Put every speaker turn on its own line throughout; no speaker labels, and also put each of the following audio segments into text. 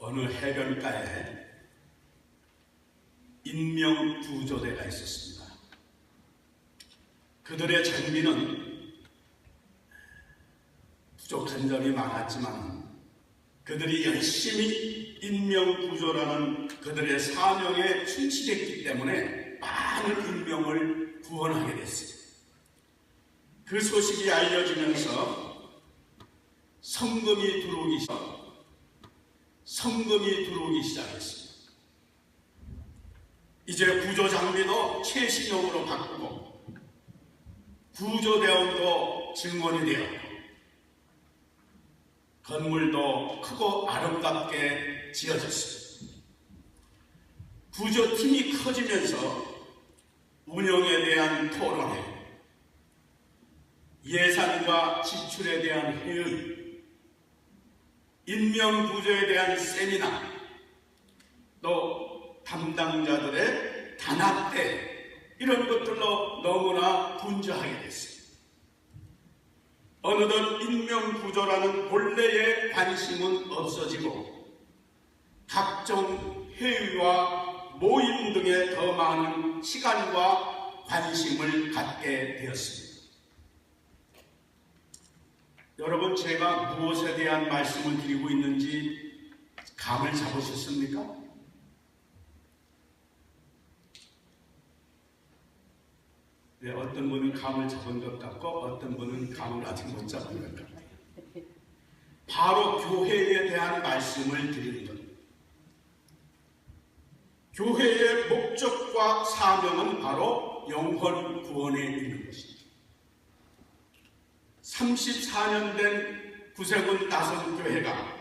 어느 해변가에 인명구조대가 있었습니다. 그들의 장비는 부족한 점이 많았지만 그들이 열심히 인명구조라는 그들의 사명에 충실했기 때문에 많은 인명을 구원하게 됐어요. 그 소식이 알려지면서 성금이 들어오기 시작했습니다. 이제 구조 장비도 최신형으로 바꾸고 구조대원도 증원이 되었고 건물도 크고 아름답게 지어졌습니다. 구조팀이 커지면서 운영에 대한 토론회, 예산과 지출에 대한 회의, 인명구조에 대한 세미나, 또 담당자들의 단합대, 이런 것들로 너무나 분주하게 됐습니다. 어느덧 인명구조라는 본래의 관심은 없어지고 각종 회의와 모임 등에 더 많은 시간과 관심을 갖게 되었습니다. 여러분, 제가 무엇에 대한 말씀을 드리고 있는지 감을 잡으셨습니까? 네, 어떤 분은 감을 잡은 것 같고 어떤 분은 감을 아직 못 잡은 것 같아요. 바로 교회에 대한 말씀을 드리는 것. 교회의 목적과 사명은 바로 영혼 구원에 있는 것입니다. 34년 된 구세군 다성교회가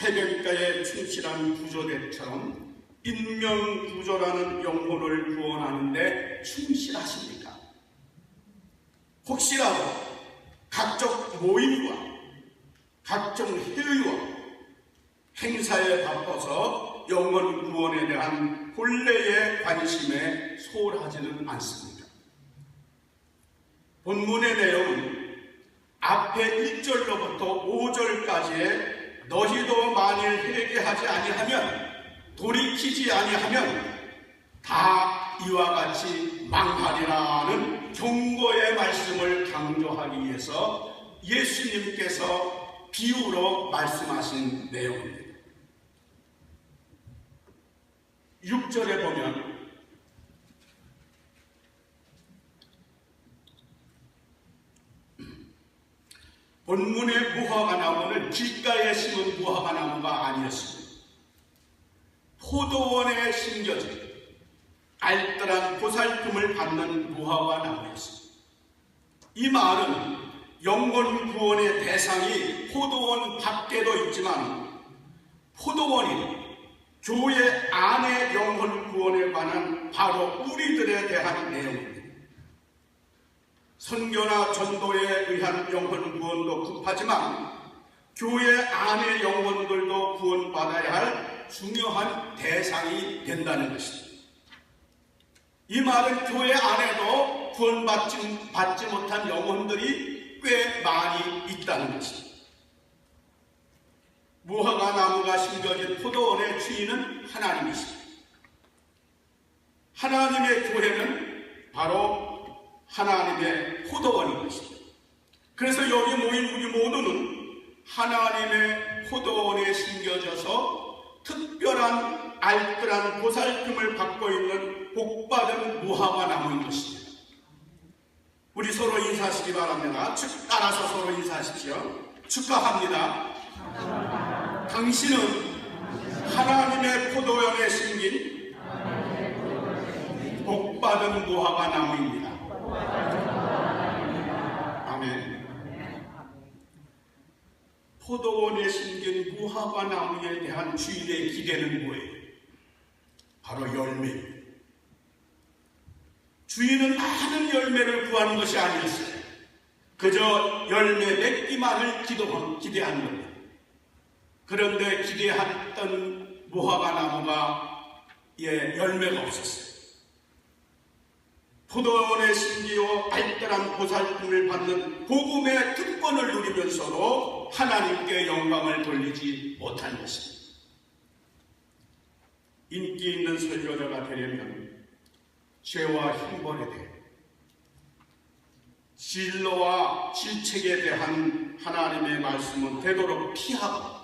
해변가에 충실한 구조대처럼 인명구조라는 영혼을 구원하는 데 충실하십니까? 혹시라도 각종 모임과 각종 회의와 행사에 바빠서 영혼 구원에 대한 본래의 관심에 소홀하지는 않습니다. 본문의 내용은 앞에 1절로부터 5절까지의 너희도 만일 회개하지 아니하면 돌이키지 아니하면 다 이와 같이 망하리라는 경고의 말씀을 강조하기 위해서 예수님께서 비유로 말씀하신 내용입니다. 6절에 보면 본문의 무화과 나무는 길가에 심은 무화과 나무가 아니었습니다. 포도원에 심겨진 알뜰한 보살핌을 받는 무화과 나무였습니다. 이 말은 영혼 구원의 대상이 포도원 밖에도 있지만 포도원이 교회 안의 영혼 구원에 관한 바로 우리들에 대한 내용입니다. 선교나 전도에 의한 영혼 구원도 급하지만 교회 안의 영혼들도 구원받아야 할 중요한 대상이 된다는 것입니다. 이 말은 교회 안에도 구원받지 못한 영혼들이 꽤 많이 있다는 것입니다. 무화과 나무가 심겨진 포도원의 주인은 하나님이십니다. 하나님의 교회는 바로 하나님의 포도원인 것입니다. 그래서 여기 모인 우리 모두는 하나님의 포도원에 심겨져서 특별한 알뜰한 보살핌을 받고 있는 복받은 무화과 나무인 것입니다. 우리 서로 인사하시기 바랍니다. 따라서 서로 인사하십시오. 축하합니다. 당신은 하나님의 포도원에 심긴 복받은 무화과 나무입니다. 아멘. 포도원에 심긴 무화과 나무에 대한 주인의 기대는 뭐예요? 바로 열매입니다. 주인은 많은 열매를 구하는 것이 아니었어요. 그저 열매 맺기만을 기대한 겁니다. 그런데 기대했던 무화과 나무가 열매가 없었어요. 포도원에 심기어 알뜰한 보살핌을 받는 복음의 특권을 누리면서도 하나님께 영광을 돌리지 못한 것입니다. 인기 있는 설교자가 되려면 죄와 형벌에 대해, 진로와 질책에 대한 하나님의 말씀은 되도록 피하고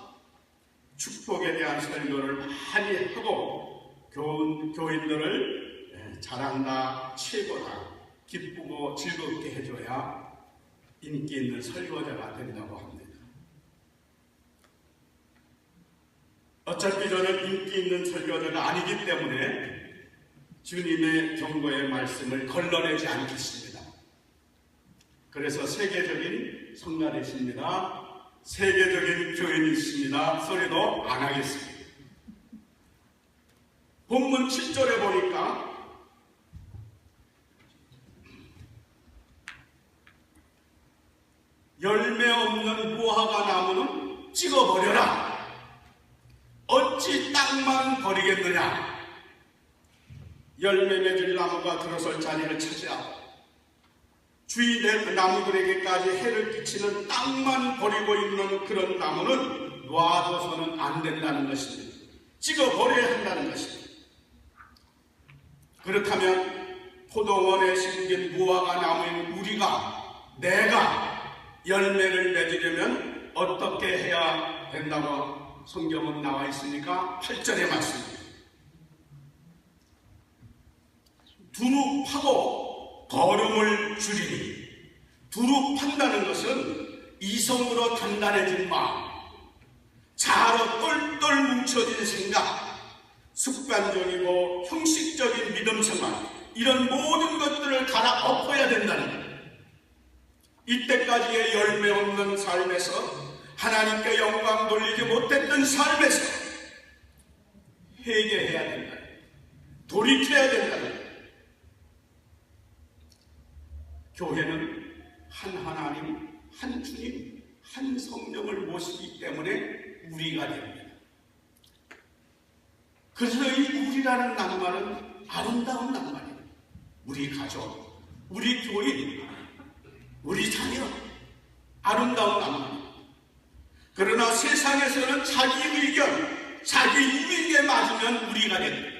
축복에 대한 설교를 많이 하고 교인들을 잘한다, 최고다, 기쁘고 즐겁게 해줘야 인기 있는 설교자가 된다고 합니다. 어차피 저는 인기 있는 설교자가 아니기 때문에 주님의 경고의 말씀을 걸러내지 않겠습니다. 그래서 세계적인 성가대십니다, 세계적인 교인이십니다 소리도 안 하겠습니다. 본문 7절에 보니까 열매 없는 무화과 나무는 찍어버려라. 어찌 땅만 버리겠느냐. 열매 맺을 나무가 들어설 자리를 차지하고 주위 나무들에게까지 해를 끼치는 땅만 버리고 있는 그런 나무는 놔둬서는 안 된다는 것입니다. 찍어버려야 한다는 것입니다. 그렇다면 포도원에 심긴 무화과 나무인 우리가, 내가 열매를 맺으려면 어떻게 해야 된다고 성경은 나와 있습니까? 8절의 말씀입니다. 두루 파고 거름을 줄이니, 두루 판다는 것은 이성으로 단단해진 마음, 자로 똘똘 뭉쳐진 생각, 습관적이고 형식적인 믿음 생활, 이런 모든 것들을 갈아엎어야 된다는 거예요. 이때까지의 열매 없는 삶에서, 하나님께 영광 돌리지 못했던 삶에서 회개해야 된다, 돌이켜야 된다. 교회는 한 하나님, 한 주님, 한 성령을 모시기 때문에 우리가 됩니다. 그래서 이 우리라는 낱말은 아름다운 낱말이에요. 우리 가족, 우리 교인, 우리 자녀, 아름다운 낱말. 그러나 세상에서는 자기 의견, 자기 유익에 맞으면 우리가 됩니다.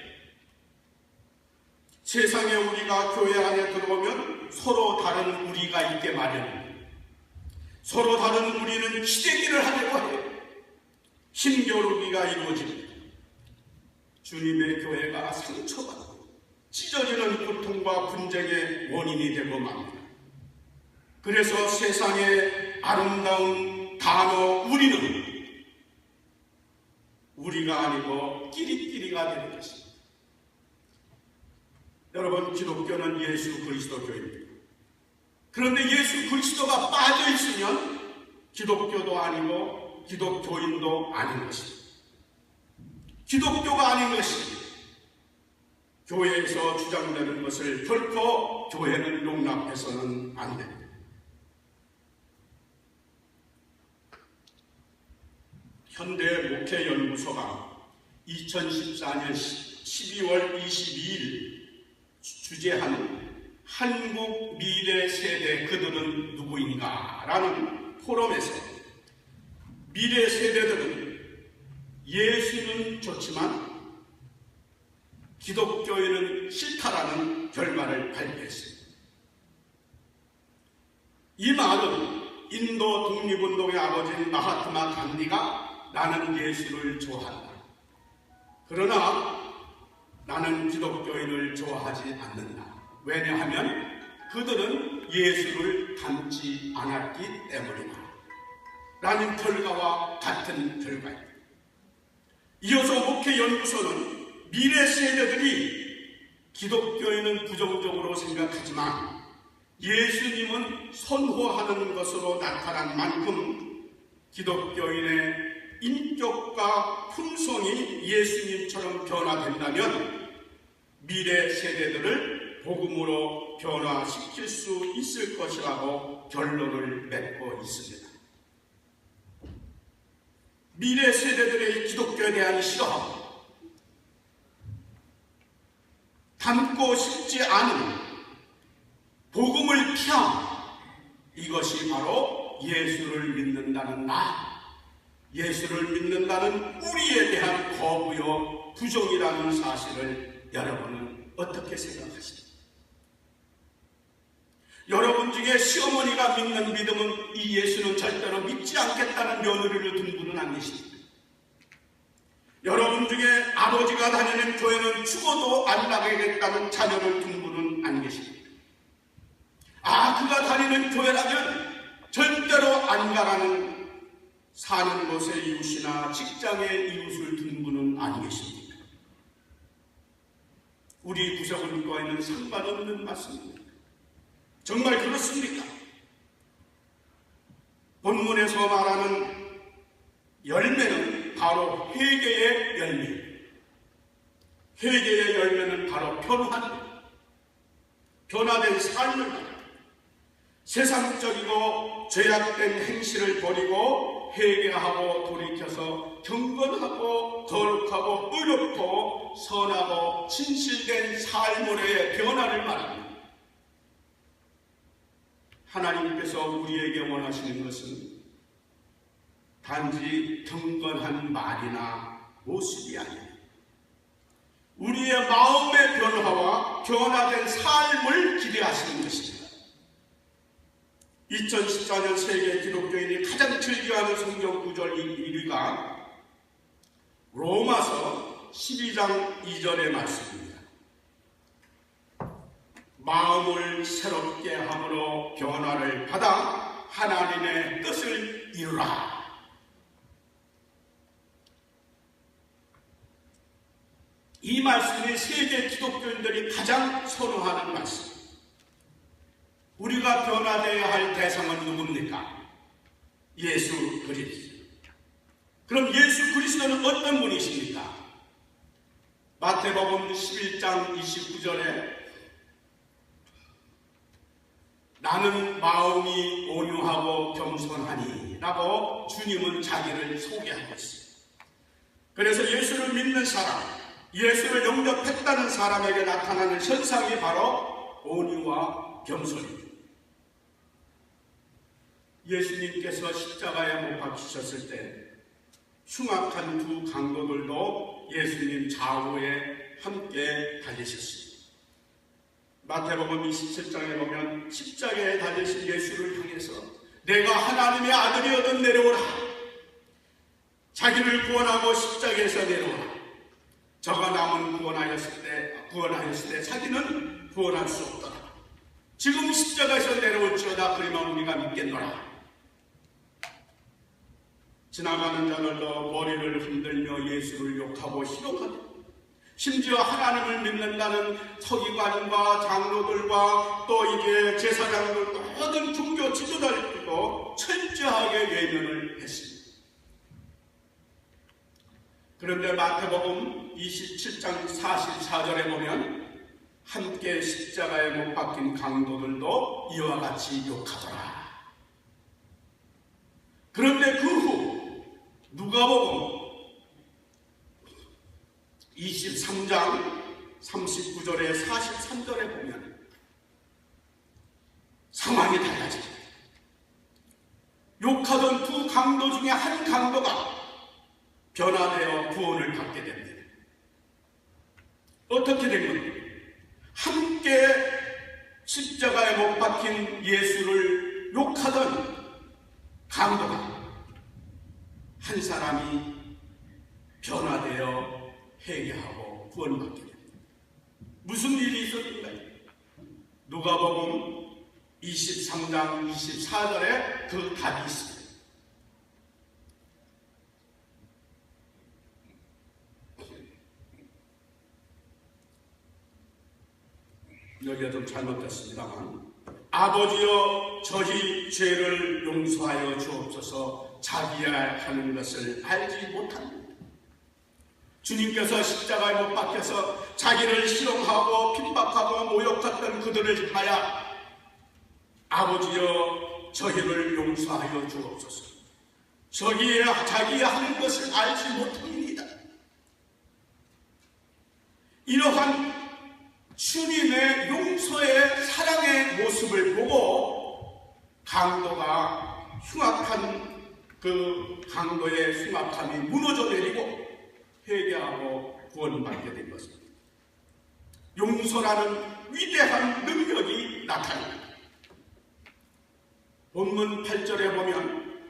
세상에 우리가 교회 안에 들어오면 서로 다른 우리가 있게 마련입니다. 서로 다른 우리는 기대기를 하려고 해요. 힘겨루기가 이루어집니다. 주님의 교회가 상처받고 찢어지는 고통과 분쟁의 원인이 되고 맙니다. 그래서 세상의 아름다운 단어 우리는 우리가 아니고 끼리끼리가 되는 것입니다. 여러분, 기독교는 예수 그리스도 교회입니다. 그런데 예수 그리스도가 빠져 있으면 기독교도 아니고 기독교인도 아닌 것입니다. 기독교가 아닌 것입니다. 교회에서 주장되는 것을 결코 교회는 용납해서는 안 됩니다. 현대목회연구소가 2014년 12월 22일 주재한 한국 미래 세대 그들은 누구인가 라는 포럼에서 미래 세대들은 예수는 좋지만 기독교인은 싫다라는 결말을 발표했습니다. 이 말은 인도 독립운동의 아버지인 마하트마 간디가 나는 예수를 좋아한다, 그러나 나는 기독교인을 좋아하지 않는다. 왜냐하면 그들은 예수를 닮지 않았기 때문이다 라는 결과와 같은 결과입니다. 이어서 목회연구소는 미래 세대들이 기독교인은 부정적으로 생각하지만 예수님은 선호하는 것으로 나타난 만큼 기독교인의 인격과 품성이 예수님처럼 변화된다면 미래 세대들을 복음으로 변화시킬 수 있을 것이라고 결론을 맺고 있습니다. 미래 세대들의 기독교에 대한 싫어, 닮고 싶지 않은 복음을 피함, 이것이 바로 예수를 믿는다는 나, 예수를 믿는다는 우리에 대한 거부요 부정이라는 사실을 여러분은 어떻게 생각하십니까? 여러분 중에 시어머니가 믿는 믿음은 이 예수는 절대로 믿지 않겠다는 며느리를 둔 분은 안 계십니까? 여러분 중에 아버지가 다니는 교회는 죽어도 안 나가겠다는 자녀를 둔 분은 안 계십니까? 그가 다니는 교회라면 절대로 안 가라는 사는 곳의 이웃이나 직장의 이웃을 둔 분은 안 계십니까? 우리 구석을과는 상관없는 말씀입니다. 정말 그렇습니까? 본문에서 말하는 열매는 바로 회개의 열매. 회개의 열매는 바로 변화된 삶을 말합니다. 세상적이고 죄악된 행실을 버리고 회개하고 돌이켜서 경건하고 거룩하고 의롭고 선하고 진실된 삶의 변화를 말합니다. 하나님께서 우리에게 원하시는 것은 단지 경건한 말이나 모습이 아닙니다. 우리의 마음의 변화와 변화된 삶을 기대하시는 것입니다. 2014년 세계 기독교인이 가장 즐겨하는 성경 구절 1위가 로마서 12장 2절의 말씀입니다. 마음을 새롭게 함으로 변화를 받아 하나님의 뜻을 이루라. 이 말씀이 세계 기독교인들이 가장 선호하는 말씀. 우리가 변화되어야 할 대상은 누굽니까? 예수 그리스도. 그럼 예수 그리스도는 어떤 분이십니까? 마태복음 11장 29절에 나는 마음이 온유하고 겸손하니 라고 주님은 자기를 소개하고 있습니다. 그래서 예수를 믿는 사람, 예수를 영접했다는 사람에게 나타나는 현상이 바로 온유와 겸손입니다. 예수님께서 십자가에 못 박히셨을 때 흉악한 두 강도들도 예수님 좌우에 함께 달리셨습니다. 마태복음 27장에 보면 십자가에 달리신 예수를 향해서 내가 하나님의 아들이거든 내려오라. 자기를 구원하고 십자가에서 내려오라. 저가 남은 구원하였을 때 자기는 구원할 수 없더라. 지금 십자가에서 내려올지어다. 그러면 우리가 믿겠노라. 지나가는 자들도 머리를 흔들며 예수를 욕하고 희롱하고 심지어 하나님을 믿는다는 서기관과 장로들과 또 이게 제사장들 모든 종교 지도자들도 철저하게 외면을 했습니다. 그런데 마태복음 27장 44절에 보면 함께 십자가에 못 박힌 강도들도 이와 같이 욕하더라. 그런데 그 후 누가복음 23장 39절에 43절에 보면 상황이 달라집니다. 욕하던 두 강도 중에 한 강도가 변화되어 구원을 받게 됩니다. 어떻게 된 겁니까? 함께 십자가에 못 박힌 예수를 욕하던 강도가 한 사람이 변화되어 회개하고 구원받게 됩니다. 무슨 일이 있었던가요? 누가복음 23장 24절에 그 답이 있습니다. 여기가 좀 잘못됐습니다만 아버지여 저희 죄를 용서하여 주옵소서. 자기야 하는 것을 알지 못합니다. 주님께서 십자가에 못 박혀서 자기를 희롱하고 핍박하고 모욕했던 그들을 향하여 아버지여 저희를 용서하여 주옵소서. 자기야 하는 것을 알지 못합니다. 이러한 주님의 용서의 사랑의 모습을 보고 강도가 흉악한 그 강도의 숭악함이 무너져 내리고 회개하고 구원받게 된 것입니다. 용서라는 위대한 능력이 나타납니다. 본문 8절에 보면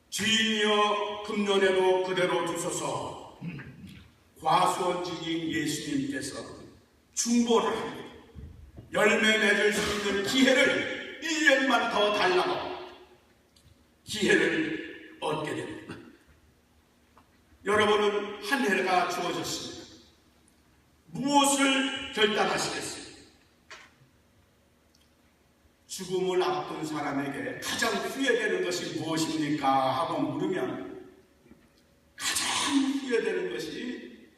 주인이여 금년에도 그대로 두소서 과수원직인 예수님께서 중보를 하고 열매 맺을 수 있는 기회를 1년만 더 달라고 기회를 얻게 됩니다. 여러분은 한 해가 주어졌습니다. 무엇을 결단하시겠습니까? 죽음을 앞둔 사람에게 가장 후회되는 것이 무엇입니까? 하고 물으면 가장 후회되는 것이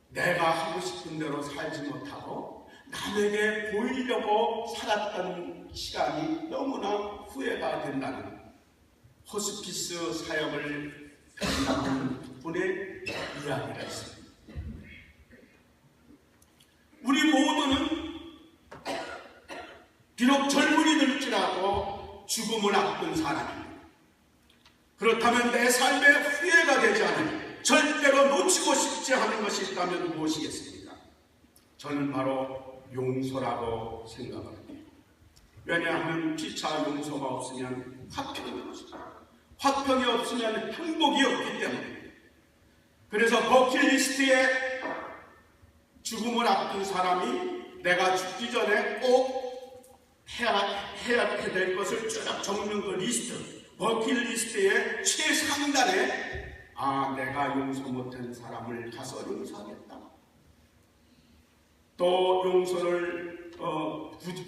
내가 하고 싶은 대로 살지 못하고 남에게 보이려고 살았던 시간이 너무나 후회가 된다는 호스피스 사역을 담당하는 분의 이야기가 있습니다. 우리 모두는 비록 젊은이들일지라도 죽음을 앞둔 사람입니다. 그렇다면 내 삶에 후회가 되지 않은 절대로 놓치고 싶지 않은 것이 있다면 무엇이겠습니까? 저는 바로 용서라고 생각합니다. 왜냐하면 피차 용서가 없으면 화평이 없습니다. 화평이 없으면 행복이 없기 때문에. 그래서 버킷리스트에 죽음을 앞둔 사람이 내가 죽기 전에 꼭 해야 될 것을 쭉 적는 그 리스트, 버킷리스트의 최상단에 내가 용서 못한 사람을 가서 용서하겠다. 또 용서를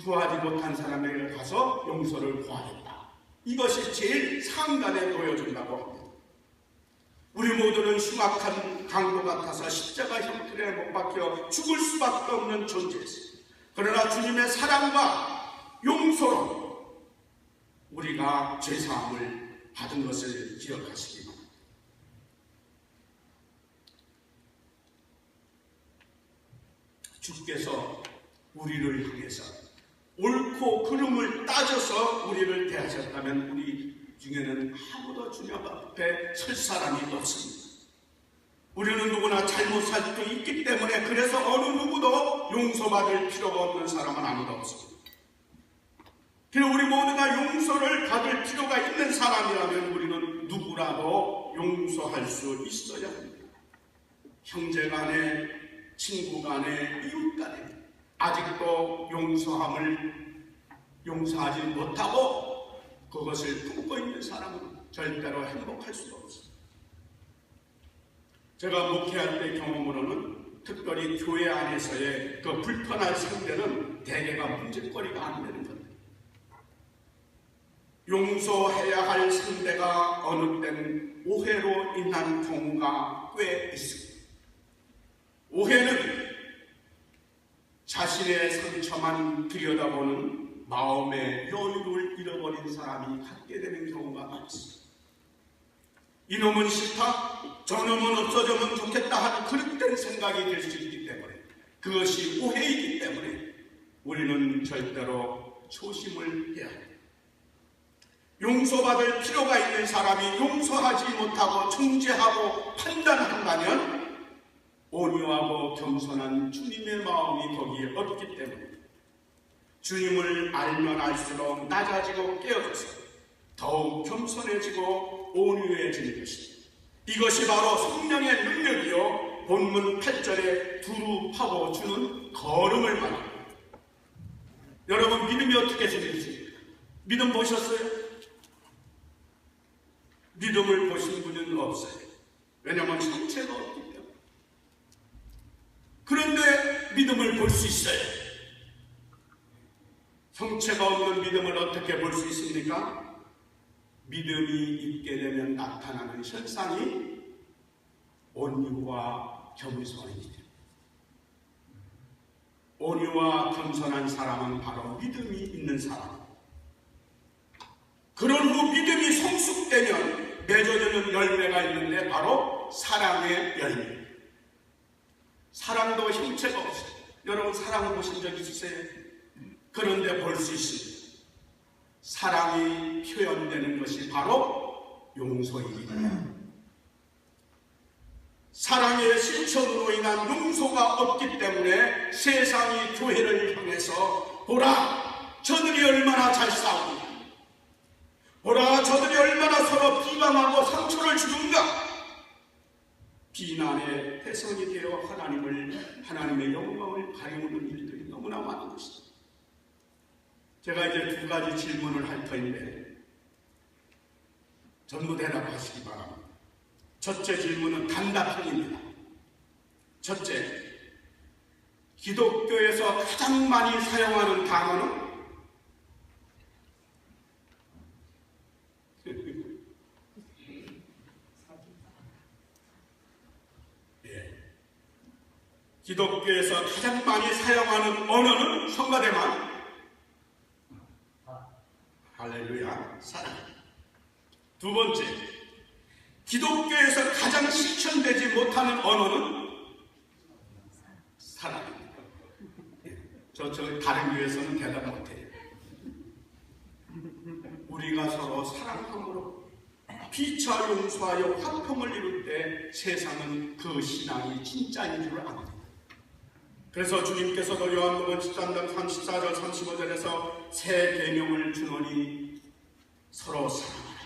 구하지 못한 사람에게 가서 용서를 구하겠다. 이것이 제일 상단에 놓여진다고 합니다. 우리 모두는 흉악한 강도 같아서 십자가 형틀에 못 박혀 죽을 수밖에 없는 존재였습니다. 그러나 주님의 사랑과 용서로 우리가 죄사함을 받은 것을 기억하시기 바랍니다. 주께서 우리를 향해서 옳고 그름을 따져서 우리를 대하셨다면 우리 중에는 아무도 주님 앞에 설 사람이 없습니다. 우리는 누구나 잘못 살 수도 있기 때문에 그래서 어느 누구도 용서받을 필요가 없는 사람은 아무도 없습니다. 그리고 우리 모두가 용서를 받을 필요가 있는 사람이라면 우리는 누구라도 용서할 수 있어야 합니다. 형제간에, 친구간에, 이웃간에 아직도 용서하지 못하고 그것을 품고 있는 사람은 절대로 행복할 수가 없습니다. 제가 목회할 때 경험으로는 특별히 교회 안에서의 그 불편한 상대는 대개가 문제거리가 안 되는 겁니다. 용서해야 할 상대가 어느 때는 오해로 인한 경우가 꽤 있습니다. 오해는 자신의 상처만 들여다보는 마음의 여유를 잃어버린 사람이 갖게 되는 경우가 많습니다. 이놈은 싫다, 저놈은 없어지면 좋겠다 하는 그릇된 생각이 될 수 있기 때문에 그것이 오해이기 때문에 우리는 절대로 조심을 해야 합니다. 용서받을 필요가 있는 사람이 용서하지 못하고 정죄하고 판단한다면 온유하고 겸손한 주님의 마음이 거기에 없기 때문에 주님을 알면 알수록 낮아지고 깨어져서 더욱 겸손해지고 온유해지는 것입니다. 이것이 바로 성령의 능력이요 본문 8절에 두루 파고 주는 걸음을 말합니다. 여러분 믿음이 어떻게 생겼습니까? 믿음 보셨어요? 믿음을 보신 분은 없어요. 왜냐하면 형체가 없기 때문에. 그런데 믿음을 볼 수 있어요. 형체가 없는 믿음을 어떻게 볼 수 있습니까? 믿음이 있게 되면 나타나는 현상이 온유와 겸손입니다. 온유와 겸손한 사람은 바로 믿음이 있는 사람. 그런 후 믿음이 성숙되면 맺어지는 열매가 있는데 바로 사랑의 열매. 사랑도 형체가 없어요. 여러분 사랑 보신 적 있으세요? 그런데 볼 수 있습니다. 사랑이 표현되는 것이 바로 용서입니다. 사랑의 실천으로 인한 용서가 없기 때문에 세상이 교회를 향해서 보라, 저들이 얼마나 잘 싸우는가, 보라, 저들이 얼마나 서로 비방하고 상처를 주는가, 비난의 대상이 되어 하나님의 영광을 가리우는 일들이 너무나 많은 것입니다. 제가 이제 2가지 질문을 할 터인데 전부 대답하시기 바랍니다. 첫째 질문은 단답형입니다. 첫째, 기독교에서 가장 많이 사용하는 단어는 기독교에서 가장 많이 사용하는 언어는 성가대만 할렐루야, 사랑. 두 번째, 기독교에서 가장 실천되지 못하는 언어는 사랑입니다. 저 다른 교회에서는 대답 못해요. 우리가 서로 사랑함으로 피차 용서하여 화평을 이룰 때 세상은 그 신앙이 진짜인 줄 압니다. 그래서 주님께서도 요한복음 13장 34절 35절에서 새 계명을 주노니 서로 사랑하라.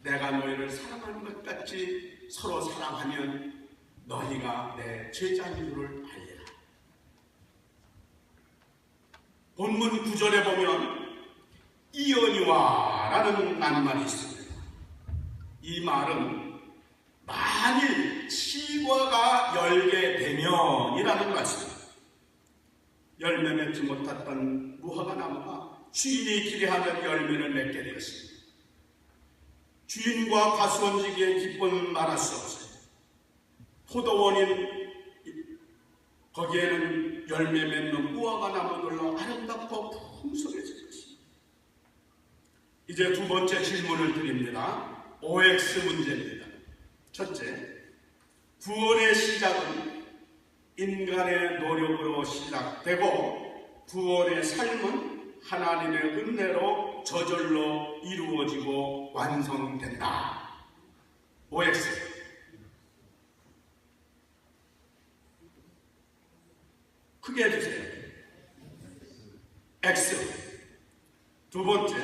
내가 너희를 사랑하는 것 같이 서로 사랑하면 너희가 내 제자인 줄을 알리라. 본문 9절에 보면 이언이와라는 낱말이 있습니다. 이 말은 만일 실과가 열게 되면이라는 말씀입니다. 열매 맺지 못했던 무화과 나무가 주인이 기대하는 열매를 맺게 되었습니다. 주인과 과수원지기의 기쁨은 말할 수 없어요. 포도원인 거기에는 열매 맺는 무화과 나무들로 아름답고 풍성해질 것입니다. 이제 두 번째 질문을 드립니다. OX 문제입니다. 첫째, 구원의 시작은 인간의 노력으로 시작되고 구원의 삶은 하나님의 은혜로 저절로 이루어지고 완성된다. OX. 크게 해주세요. X. 두 번째,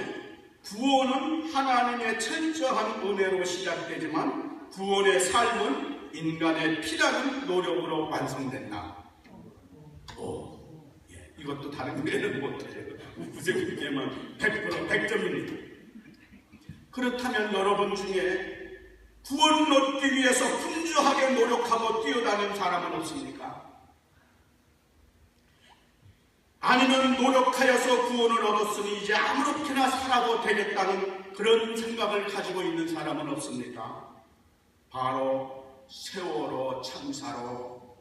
구원은 하나님의 천저한 은혜로 시작되지만 구원의 삶은 인간의 피라는 노력으로 완성된다. 이것도 다른 교회는 못해요. 구세교회만 100% 100점입니다. 그렇다면 여러분 중에 구원 얻기 위해서 분주하게 노력하고 뛰어다니는 사람은 없습니까? 아니면 노력하여서 구원을 얻었으니 이제 아무렇게나 살아도 되겠다는 그런 생각을 가지고 있는 사람은 없습니까? 바로 세월호 참사로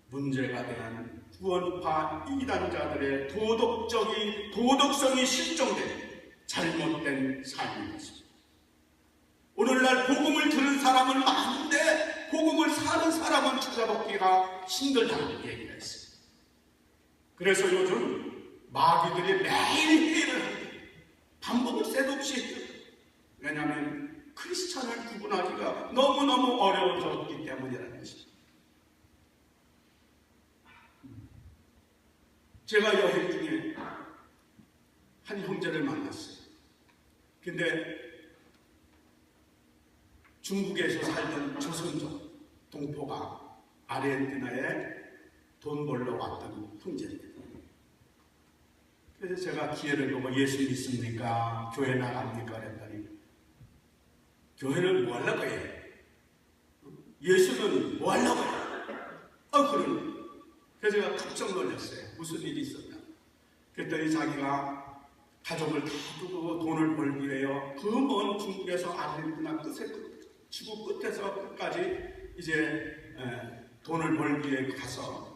문제가 된 구원파 이단자들의 도덕성이 실종된 잘못된 삶인 것입니다. 오늘날 복음을 들은 사람은 많은데 복음을 사는 사람은 찾아보기가 힘들다는 얘기가 있습니다. 그래서 요즘 마귀들이 매일 회의를 합니다. 반복을 새도 없이 해요. 왜냐하면 크리스찬을 구분하기가 너무너무 어려워졌기 때문이라는 것입니다. 제가 여행 중에 한 형제를 만났어요. 근데 중국에서 살던 조선족 동포가 아르헨티나에 돈 벌러 왔던 형제입니다. 그래서 제가 기회를 보고 예수 믿습니까? 교회 나갑니까? 그랬더니 교회는 뭐 하려고 해? 예수는 뭐 하려고 해? 그러니. 그래서 제가 깜짝 놀랐어요. 무슨 일이 있었나? 그랬더니 자기가 가족을 다 두고 돈을 벌기 위해 그 먼 중국에서 아르헨티나 지구 끝에서 끝까지 이제 돈을 벌기 위해 가서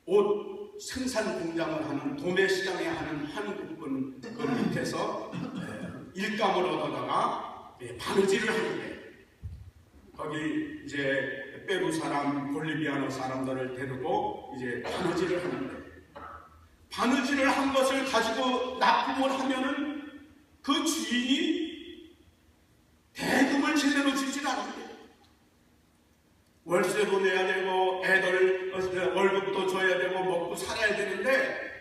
옷 생산 공장을 하는 도매시장에 하는 한국분 그 밑에서 일감을 얻어다가 바느질을 하는데 거기 이제 페루 사람, 볼리비아노 사람들을 데리고 이제 바느질을 하는데 바느질을 한 것을 가지고 납품을 하면은 그 주인이 대금을 제대로 주질 않는데, 월세도 내야 되고 애들 월급도 줘야 되고 먹고 살아야 되는데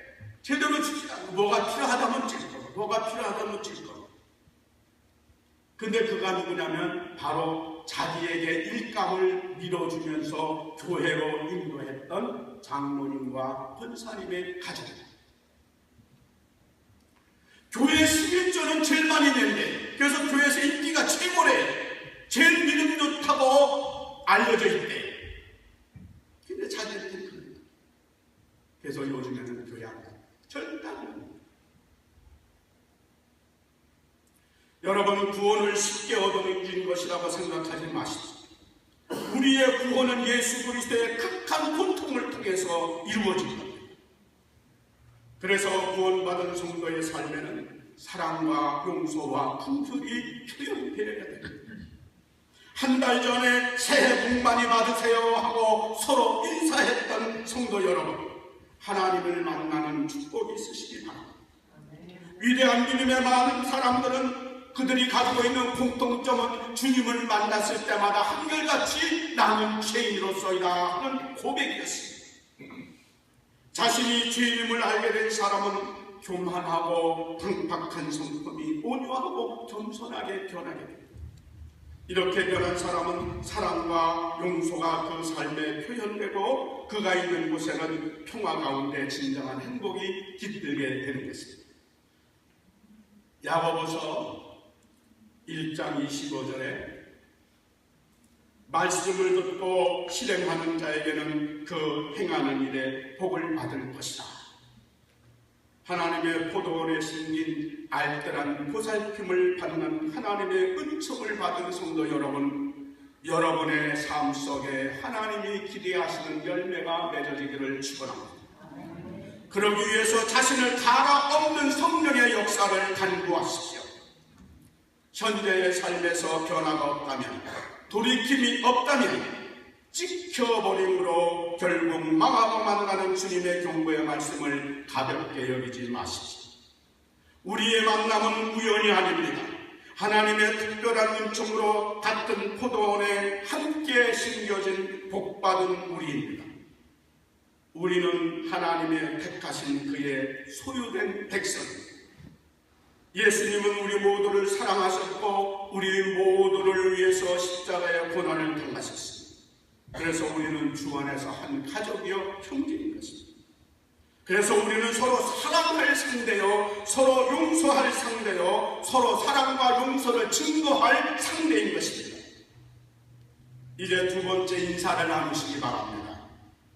제대로 주질 않고, 뭐가 필요하다면 찔 거, 뭐가 필요하다면 찔 거. 근데 그가 누구냐면 바로 자기에게 일감을 밀어주면서 교회로 인도했던 장로님과 권사님의 가족입니다. 교회 11조는 제일 많이 낸대. 그래서 교회에서 인기가 최고래. 제일 믿음 좋다고 알려져 있대. 근데 자기한테는 그럽니다. 그래서 요즘에는 교회 안 가요. 절대 안 가요. 여러분, 구원을 쉽게 얻어넘긴 것이라고 생각하지 마십시오. 우리의 구원은 예수 그리스도의 극한 고통을 통해서 이루어진 겁니다. 그래서 구원받은 성도의 삶에는 사랑과 용서와 긍휼이 표현되어야 됩니다. 한 달 전에 새해 복 많이 받으세요 하고 서로 인사했던 성도 여러분, 하나님을 만나는 축복이 있으시기 바랍니다. 위대한 믿음의 많은 사람들은 그들이 가지고 있는 공통점은 주님을 만났을 때마다 한결같이 나는 죄인으로서이다 하는 고백이었습니다. 자신이 죄인임을 알게 된 사람은 교만하고 강팍한 성품이 온유하고 겸손하게 변하게 됩니다. 이렇게 변한 사람은 사랑과 용서가 그 삶에 표현되고 그가 있는 곳에는 평화 가운데 진정한 행복이 깃들게 되는 것입니다. 야고보서 1장 25절에 말씀을 듣고 실행하는 자에게는 그 행하는 일에 복을 받을 것이다. 하나님의 포도원에 심긴 알뜰한 보살핌을 받는 하나님의 은총을 받은 성도 여러분, 여러분의 삶 속에 하나님이 기대하시는 열매가 맺어지기를 축원합니다. 그러기 위해서 자신을 갈아 엎는 성령의 역사를 간구하십시오. 현재의 삶에서 변화가 없다면, 돌이킴이 없다면 찍혀버림으로 결국 망하고 만나는 주님의 경고의 말씀을 가볍게 여기지 마십시오. 우리의 만남은 우연이 아닙니다. 하나님의 특별한 은총으로 같은 포도원에 함께 심겨진 복받은 우리입니다. 우리는 하나님의 택하신 그의 소유된 백성입니다. 예수님은 우리 모두를 사랑하셨고 우리 모두를 위해서 십자가의 고난을 당하셨습니다. 그래서 우리는 주 안에서 한 가족이요 형제인 것입니다. 그래서 우리는 서로 사랑할 상대요, 서로 용서할 상대요, 서로 사랑과 용서를 증거할 상대인 것입니다. 이제 두 번째 인사를 나누시기 바랍니다.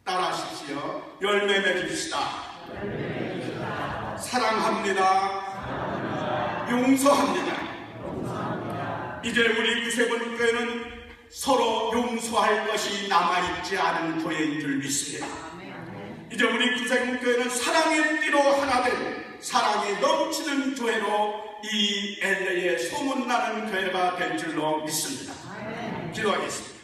따라하십시오. 열매 맺읍시다. 사랑합니다. 용서합니다. 이제 우리 구세군 교회는 서로 용서할 것이 남아있지 않은 교회인 줄 믿습니다. 이제 우리 구세군 교회는 사랑의 띠로 하나 되고 사랑이 넘치는 교회로 이 LA의 소문나는 교회가 될 줄로 믿습니다. 기도하겠습니다.